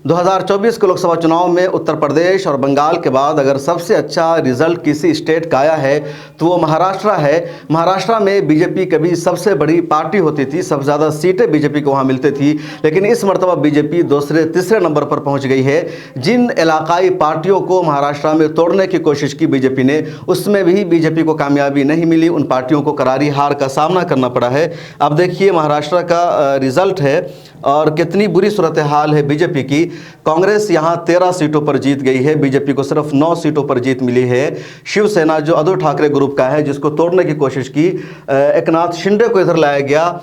2024 के लोकसभा चुनाव में उत्तर प्रदेश और बंगाल के बाद अगर सबसे अच्छा रिजल्ट किसी स्टेट का आया है तो वो महाराष्ट्र है। महाराष्ट्र में बीजेपी कभी सबसे बड़ी पार्टी होती थी, सबसे ज़्यादा सीटें बीजेपी को वहाँ मिलती थी, लेकिन इस मरतबा बीजेपी दूसरे तीसरे नंबर पर पहुँच गई है। जिन इलाकाई पार्टियों को महाराष्ट्र में तोड़ने की कोशिश की बीजेपी ने, उसमें भी बीजेपी को कामयाबी नहीं मिली, उन पार्टियों को करारी हार का सामना करना पड़ा है। अब देखिए महाराष्ट्र का रिजल्ट है और कितनी बुरी सूरत हाल है बीजेपी की। कांग्रेस यहां 13 सीटों पर जीत गई है, बीजेपी को सिर्फ 9 सीटों पर जीत मिली है। शिवसेना जो उद्धव ठाकरे ग्रुप का है, जिसको तोड़ने की कोशिश की, एकनाथ शिंदे को इधर लाया गया,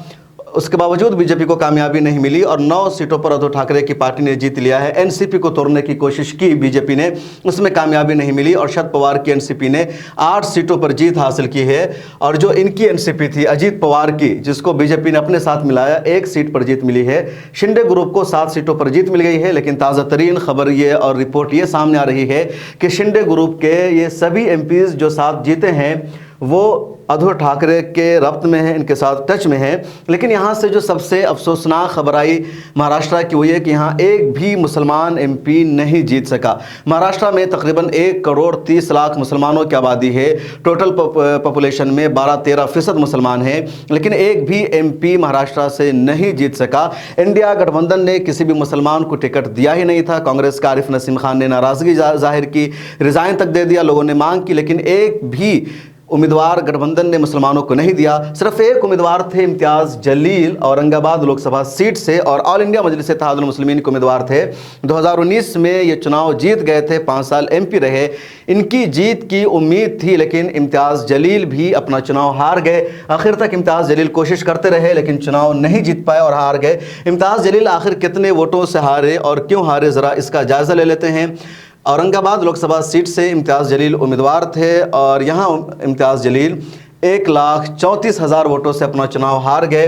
उसके बावजूद बीजेपी को कामयाबी नहीं मिली और 9 सीटों पर उद्धव ठाकरे की पार्टी ने जीत लिया है। एनसीपी को तोड़ने की कोशिश की बीजेपी ने, उसमें कामयाबी नहीं मिली और शरद पवार की एनसीपी ने 8 सीटों पर जीत हासिल की है। और जो इनकी एनसीपी थी अजीत पवार की, जिसको बीजेपी ने अपने साथ मिलाया, 1 सीट पर जीत मिली है। शिंदे ग्रुप को 7 सीटों पर जीत मिल गई है, लेकिन ताज़ा तरीन खबर ये और रिपोर्ट ये सामने आ रही है कि शिंदे ग्रुप के ये सभी एमपीज जो 7 जीते हैं वो उद्धव ठाकरे के रब्त में है, इनके साथ टच में है। लेकिन यहाँ से जो सबसे अफसोसनाक खबर आई महाराष्ट्र की वो ये कि यहाँ एक भी मुसलमान एमपी नहीं जीत सका। महाराष्ट्र में तकरीबन 1 करोड़ 30 लाख मुसलमानों की आबादी है, टोटल पॉपुलेशन में 12-13% मुसलमान हैं, लेकिन एक भी एमपी महाराष्ट्र से नहीं जीत सका। इंडिया गठबंधन ने किसी भी मुसलमान को टिकट दिया ही नहीं था। कांग्रेस का आरिफ नसीम खान ने नाराज़गी जाहिर की, रिज़ाइन तक दे दिया, लोगों ने मांग की, लेकिन एक भी उम्मीदवार गठबंधन ने मुसलमानों को नहीं दिया। सिर्फ एक उम्मीदवार थे इम्तियाज़ जलील औरंगाबाद लोकसभा सीट से, और ऑल इंडिया मजलिस इत्तेहादुल मुस्लिमीन के उम्मीदवार थे। 2019 में ये चुनाव जीत गए थे, 5 साल एमपी रहे, इनकी जीत की उम्मीद थी, लेकिन इम्तियाज़ जलील भी अपना चुनाव हार गए। आखिर तक इम्तियाज़ जलील कोशिश करते रहे लेकिन चुनाव नहीं जीत पाए और हार गए। इम्तियाज़ जलील आखिर कितने वोटों से हारे और क्यों हारे, ज़रा इसका जायज़ा ले लेते हैं। औरंगाबाद लोकसभा सीट से इम्तियाज़ जलील उम्मीदवार थे और यहाँ इम्तियाज़ जलील 1,34,000 वोटों से अपना चुनाव हार गए।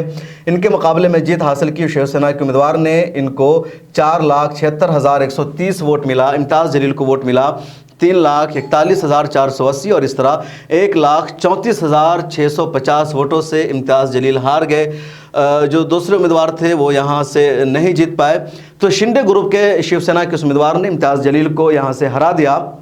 इनके मुकाबले में जीत हासिल की शिवसेना के उम्मीदवार ने, इनको 4,76,130 वोट मिला। इम्तियाज़ जलील को वोट मिला 3,41,480 और इस तरह 1,34,650 वोटों से इम्तियाज़ जलील हार गए। जो दूसरे उम्मीदवार थे वो यहाँ से नहीं जीत पाए। तो शिंदे ग्रुप के शिवसेना के उम्मीदवार ने इम्तियाज़ जलील को यहाँ से हरा दिया।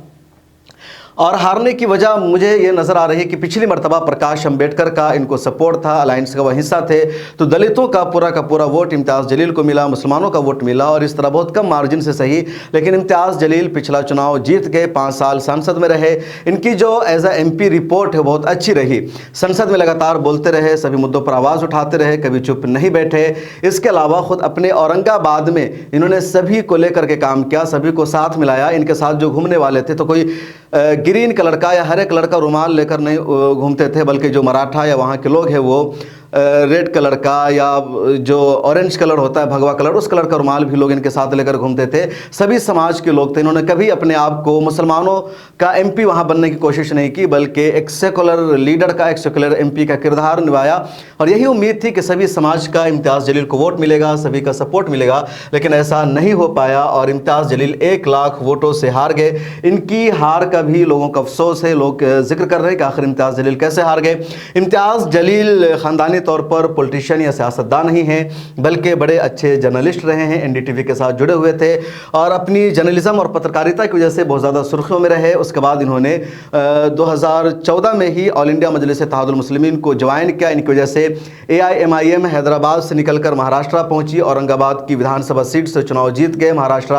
और हारने की वजह मुझे ये नज़र आ रही है कि पिछली मरतबा प्रकाश अंबेडकर का इनको सपोर्ट था, अलायंस का वह हिस्सा थे, तो दलितों का पूरा वोट इम्तियाज़ जलील को मिला, मुसलमानों का वोट मिला और इस तरह बहुत कम मार्जिन से सही, लेकिन इम्तियाज़ जलील पिछला चुनाव जीत गए, 5 साल संसद में रहे। इनकी जो एज ए एमपी रिपोर्ट है बहुत अच्छी रही, संसद में लगातार बोलते रहे, सभी मुद्दों पर आवाज़ उठाते रहे, कभी चुप नहीं बैठे। इसके अलावा ख़ुद अपने औरंगाबाद में इन्होंने सभी को लेकर के काम किया, सभी को साथ मिलाया। इनके साथ जो घूमने वाले थे तो कोई ग्रीन कलर का या हरे कलर का रुमाल लेकर नहीं घूमते थे, बल्कि जो मराठा या वहाँ के लोग हैं वो रेड कलर का या जो ऑरेंज कलर होता है भगवा कलर, उस कलर का रुमाल भी लोग इनके साथ लेकर घूमते थे। सभी समाज के लोग थे। इन्होंने कभी अपने आप को मुसलमानों का एमपी वहाँ बनने की कोशिश नहीं की, बल्कि एक सेकुलर लीडर का, एक सेकुलर एमपी का किरदार निभाया और यही उम्मीद थी कि सभी समाज का इम्तियाज़ जलील को वोट मिलेगा, सभी का सपोर्ट मिलेगा, लेकिन ऐसा नहीं हो पाया और इम्तियाज़ जलील 1 लाख वोटों से हार गए। इनकी हार का भी लोगों का अफसोस है, लोग जिक्र कर रहे हैं कि आखिर इम्तियाज़ जलील कैसे हार गए। इम्तियाज़ जलील ख़ानदानी तौर पर पॉलिटिशियन या सियासतदान नहीं हैं, बल्कि बड़े अच्छे जर्नलिस्ट रहे हैं, एनडीटीवी के साथ जुड़े हुए थे और अपनी जर्नलिज्म और पत्रकारिता की वजह से बहुत ज़्यादा सुर्खियों में रहे। उसके बाद इन्होंने 2014 में ही ऑल इंडिया मजलिस इत्तेहादुल मुस्लिमीन को ज्वाइन किया। इनकी वजह से AIMIM हैदराबाद से निकलकर महाराष्ट्र पहुंची, औरंगाबाद की विधानसभा सीट से चुनाव जीत गए, महाराष्ट्र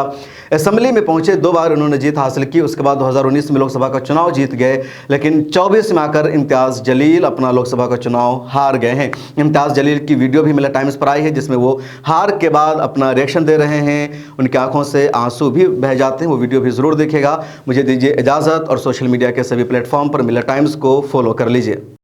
असेंबली में पहुंचे, 2 बार इन्होंने जीत हासिल की। उसके बाद 2019 में लोकसभा का चुनाव जीत गए, लेकिन 24 में आकर इम्तियाज़ जलील अपना लोकसभा का चुनाव हार गए हैं। इम्तियाज़ जलील की वीडियो भी मिला टाइम्स पर आई है, जिसमें वो हार के बाद अपना रिएक्शन दे रहे हैं, उनकी आंखों से आंसू भी बह जाते हैं। वो वीडियो भी ज़रूर देखिएगा। मुझे दीजिए इजाज़त और सोशल मीडिया के सभी प्लेटफॉर्म पर मिला टाइम्स को फॉलो कर लीजिए।